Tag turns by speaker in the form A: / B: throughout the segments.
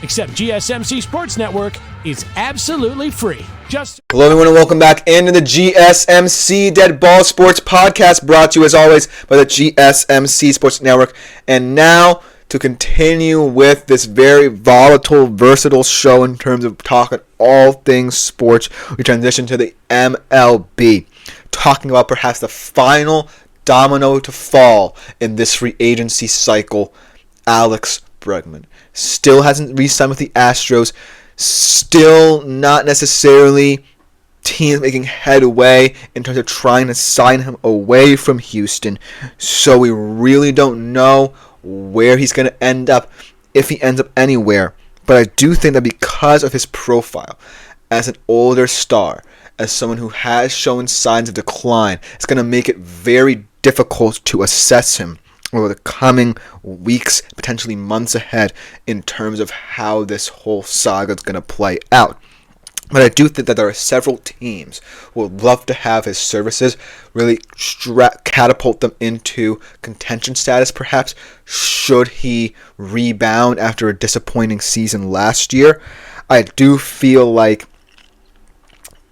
A: Except GSMC Sports Network is absolutely free.
B: Hello everyone and welcome back into the GSMC Dead Ball Sports Podcast, brought to you as always by the GSMC Sports Network. And now to continue with this very volatile, versatile show in terms of talking all things sports, we transition to the MLB, talking about perhaps the final domino to fall in this free agency cycle, Alex Bregman. Still hasn't re-signed with the Astros. Still not necessarily teams making headway in terms of trying to sign him away from Houston. So we really don't know where he's going to end up, if he ends up anywhere. But I do think that because of his profile as an older star, as someone who has shown signs of decline, it's going to make it very difficult to assess him over the coming weeks, potentially months ahead, in terms of how this whole saga is going to play out. But I do think that there are several teams who would love to have his services, really catapult them into contention status, perhaps, should he rebound after a disappointing season last year. I do feel like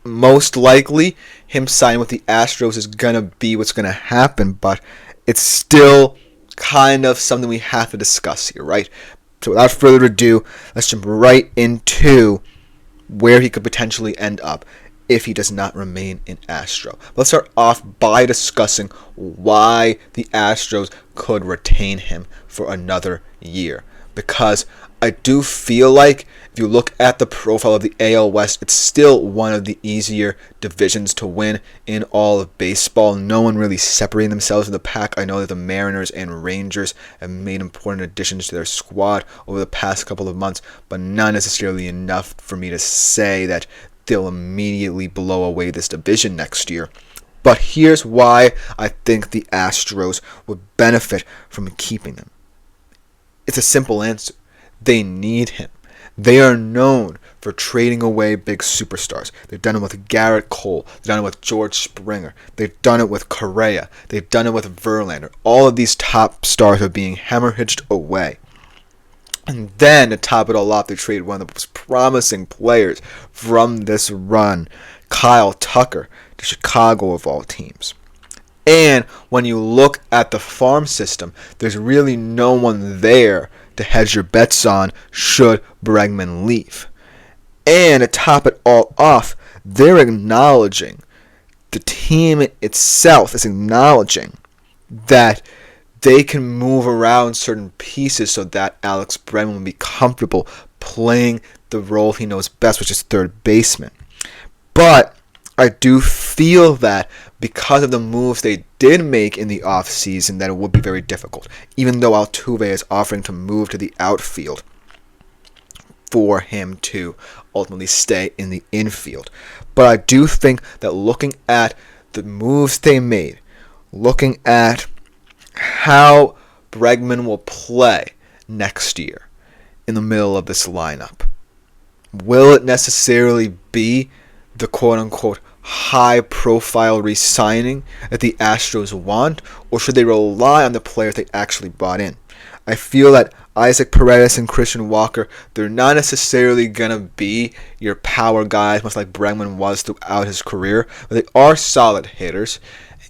B: most likely him signing with the Astros is going to be what's going to happen, but it's still kind of something we have to discuss here, right? So without further ado, let's jump right into where he could potentially end up if he does not remain in Astro. Let's start off by discussing why the Astros could retain him for another year. Because I do feel like if you look at the profile of the AL West, it's still one of the easier divisions to win in all of baseball. No one really separating themselves in the pack. I know that the Mariners and Rangers have made important additions to their squad over the past couple of months, but not necessarily enough for me to say that they'll immediately blow away this division next year. But here's why I think the Astros would benefit from keeping them. It's a simple answer. They need him. They are known for trading away big superstars. They've done it with Garrett Cole. They've done it with George Springer. They've done it with Correa. They've done it with Verlander. All of these top stars are being hemorrhaged away. And then, to top it all off, they traded one of the most promising players from this run, Kyle Tucker, to Chicago of all teams. And when you look at the farm system, there's really no one there to hedge your bets on should Bregman leave. And to top it all off, they're acknowledging, the team itself is acknowledging that they can move around certain pieces so that Alex Bregman will be comfortable playing the role he knows best, which is third baseman. But I do feel that because of the moves they did make in the offseason, that it would be very difficult, even though Altuve is offering to move to the outfield for him to ultimately stay in the infield. But I do think that looking at the moves they made, looking at how Bregman will play next year in the middle of this lineup, will it necessarily be the quote-unquote high-profile re-signing that the Astros want, or should they rely on the players they actually brought in? I feel that Isaac Paredes and Christian Walker, they're not necessarily going to be your power guys, much like Bregman was throughout his career, but they are solid hitters.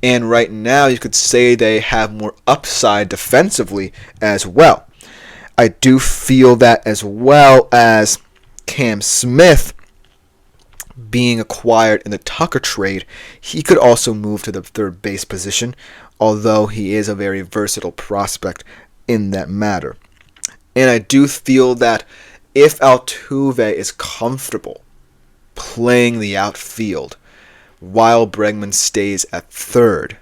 B: And right now, you could say they have more upside defensively as well. I do feel that, as well as Cam Smith being acquired in the Tucker trade, he could also move to the third base position, although he is a very versatile prospect in that matter. And I do feel that if Altuve is comfortable playing the outfield while Bregman stays at third,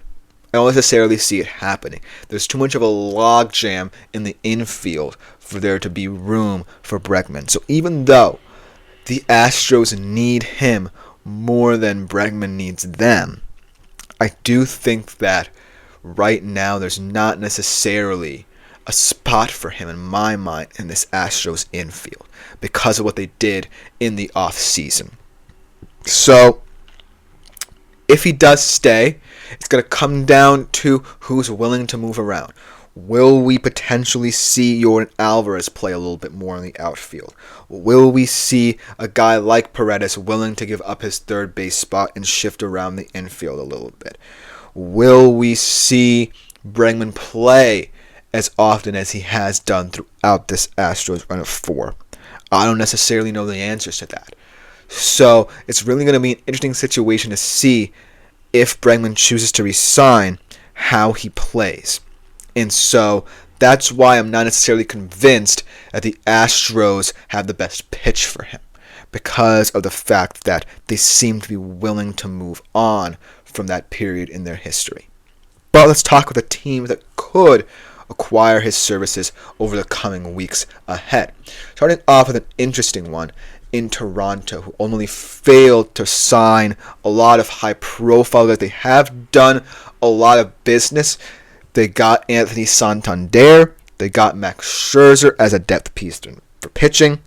B: I don't necessarily see it happening. There's too much of a logjam in the infield for there to be room for Bregman. So even though the Astros need him more than Bregman needs them, I do think that right now there's not necessarily a spot for him in my mind in this Astros infield because of what they did in the offseason. So if he does stay, it's going to come down to who's willing to move around. Will we potentially see Jordan Alvarez play a little bit more in the outfield? Will we see a guy like Paredes willing to give up his third base spot and shift around the infield a little bit? Will we see Bregman play as often as he has done throughout this Astros run of 4? I don't necessarily know the answers to that. So it's really going to be an interesting situation to see if Bregman chooses to resign, how he plays. And so that's why I'm not necessarily convinced that the Astros have the best pitch for him, because of the fact that they seem to be willing to move on from that period in their history. But let's talk with a team that could acquire his services over the coming weeks ahead. Starting off with an interesting one in Toronto, who only failed to sign a lot of high profile guys. They have done a lot of business. They got Anthony Santander. They got Max Scherzer as a depth piece for pitching.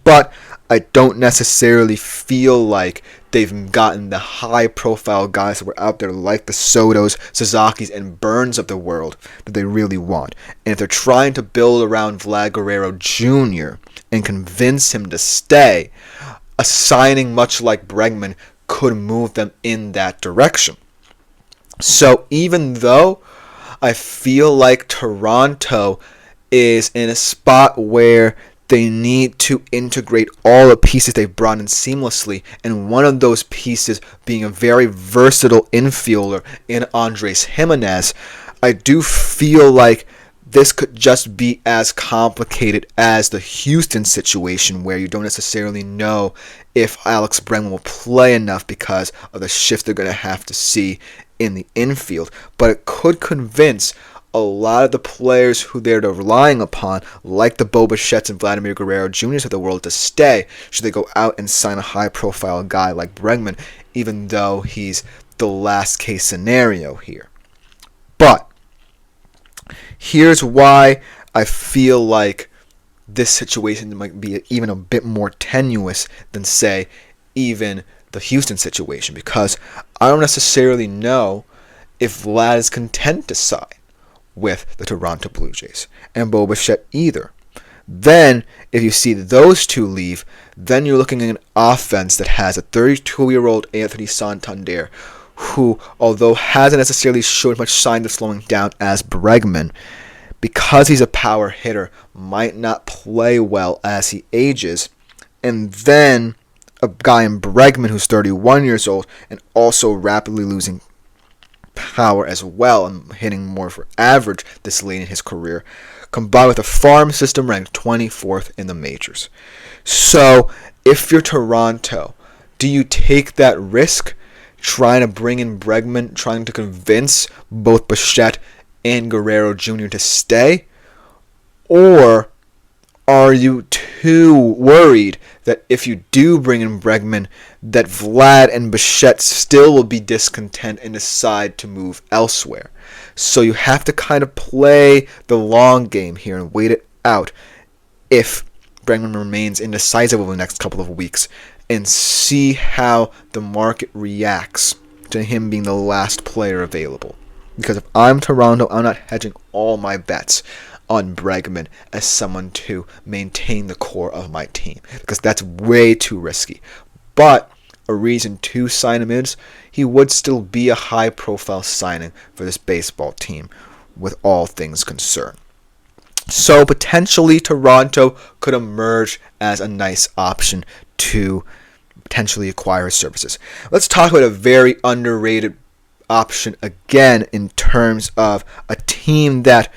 B: But I don't necessarily feel like they've gotten the high-profile guys that were out there like the Sotos, Sasakis, and Burns of the world that they really want. And if they're trying to build around Vlad Guerrero Jr. and convince him to stay, a signing much like Bregman could move them in that direction. So even though I feel like Toronto is in a spot where they need to integrate all the pieces they've brought in seamlessly, and one of those pieces being a very versatile infielder in Andres Gimenez, I do feel like this could just be as complicated as the Houston situation, where you don't necessarily know if Alex Bregman will play enough because of the shift they're going to have to see in the infield. But it could convince a lot of the players who they're relying upon, like the Bo Bichetts and Vladimir Guerrero Jr.'s of the world, to stay should they go out and sign a high-profile guy like Bregman, even though he's the last-case scenario here. But here's why I feel like this situation might be even a bit more tenuous than, say, even the Houston situation, because I don't necessarily know if Vlad is content to sign with the Toronto Blue Jays, and Bo Bichette either. Then, if you see those two leave, then you're looking at an offense that has a 32-year-old Anthony Santander, who, although hasn't necessarily showed much sign of slowing down as Bregman, because he's a power hitter, might not play well as he ages. And then a guy in Bregman who's 31 years old and also rapidly losing power as well and hitting more for average this late in his career, combined with a farm system ranked 24th in the majors. So if you're Toronto, do you take that risk trying to bring in Bregman, trying to convince both Bichette and Guerrero Jr. to stay? Or are you too worried that if you do bring in Bregman, that Vlad and Bichette still will be discontent and decide to move elsewhere? So you have to kind of play the long game here and wait it out if Bregman remains indecisive over the next couple of weeks, and see how the market reacts to him being the last player available. Because if I'm Toronto, I'm not hedging all my bets on Bregman as someone to maintain the core of my team, because that's way too risky. But a reason to sign him is he would still be a high-profile signing for this baseball team, with all things concerned. So potentially Toronto could emerge as a nice option to potentially acquire his services. Let's talk about a very underrated option again in terms of a team that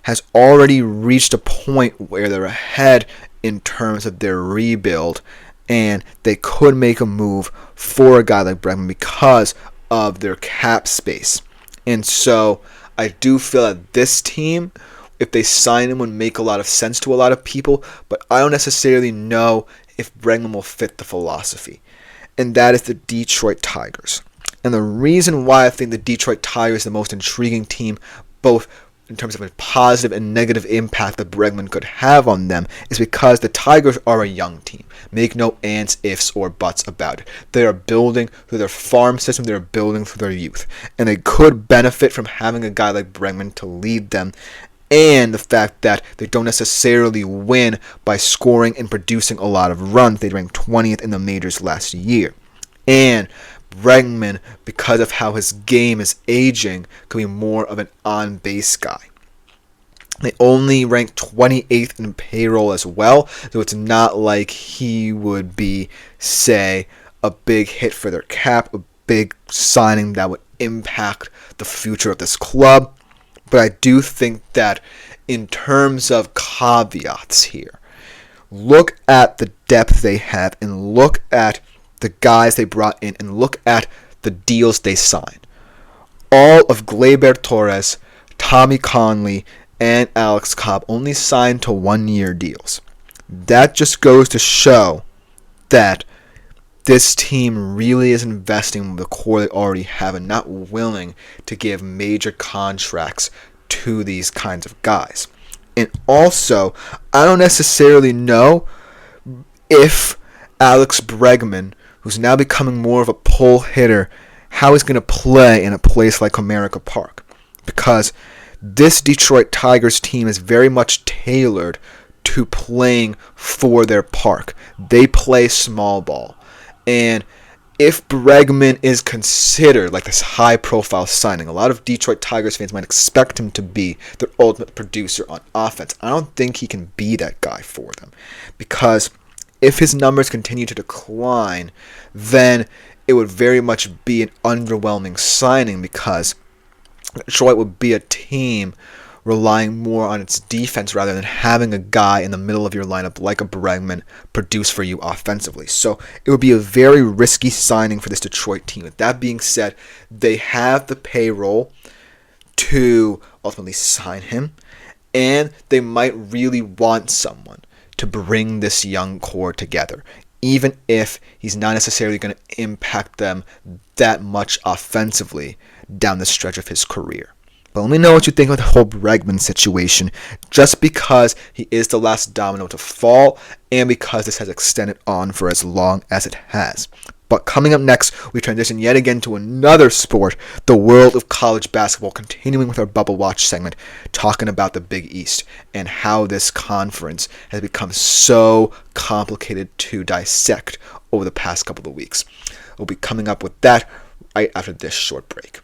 B: has already reached a point where they're ahead in terms of their rebuild, and they could make a move for a guy like Bregman because of their cap space. And so I do feel that this team, if they sign him, would make a lot of sense to a lot of people, but I don't necessarily know if Bregman will fit the philosophy. And that is the Detroit Tigers. And the reason why I think the Detroit Tigers is the most intriguing team, both in terms of a positive and negative impact that Bregman could have on them, is because the Tigers are a young team. Make no ands, ifs, or buts about it. They are building through their farm system. They are building through their youth. And they could benefit from having a guy like Bregman to lead them and the fact that they don't necessarily win by scoring and producing a lot of runs. They ranked 20th in the majors last year. And Bregman, because of how his game is aging, could be more of an on-base guy. They only rank 28th in payroll as well, so it's not like he would be, say, a big hit for their cap, a big signing that would impact the future of this club. But I do think that in terms of caveats here, look at the depth they have and look at the guys they brought in and look at the deals they signed. All of Gleyber Torres, Tommy Conley, and Alex Cobb only signed to 1-year deals. That just goes to show that this team really is investing in the core they already have and not willing to give major contracts to these kinds of guys. And also, I don't necessarily know if Alex Bregman, who's now becoming more of a pull hitter, how he's going to play in a place like Comerica Park. Because this Detroit Tigers team is very much tailored to playing for their park. They play small ball. And if Bregman is considered like this high-profile signing, a lot of Detroit Tigers fans might expect him to be their ultimate producer on offense. I don't think he can be that guy for them. Because if his numbers continue to decline, then it would very much be an underwhelming signing, because Detroit would be a team relying more on its defense rather than having a guy in the middle of your lineup like a Bregman produce for you offensively. So it would be a very risky signing for this Detroit team. With that being said, they have the payroll to ultimately sign him, and they might really want someone to bring this young core together, even if he's not necessarily going to impact them that much offensively down the stretch of his career. But let me know what you think of the whole Bregman situation, just because he is the last domino to fall and because this has extended on for as long as it has. But coming up next, we transition yet again to another sport, the world of college basketball, continuing with our Bubble Watch segment, talking about the Big East and how this conference has become so complicated to dissect over the past couple of weeks. We'll be coming up with that right after this short break.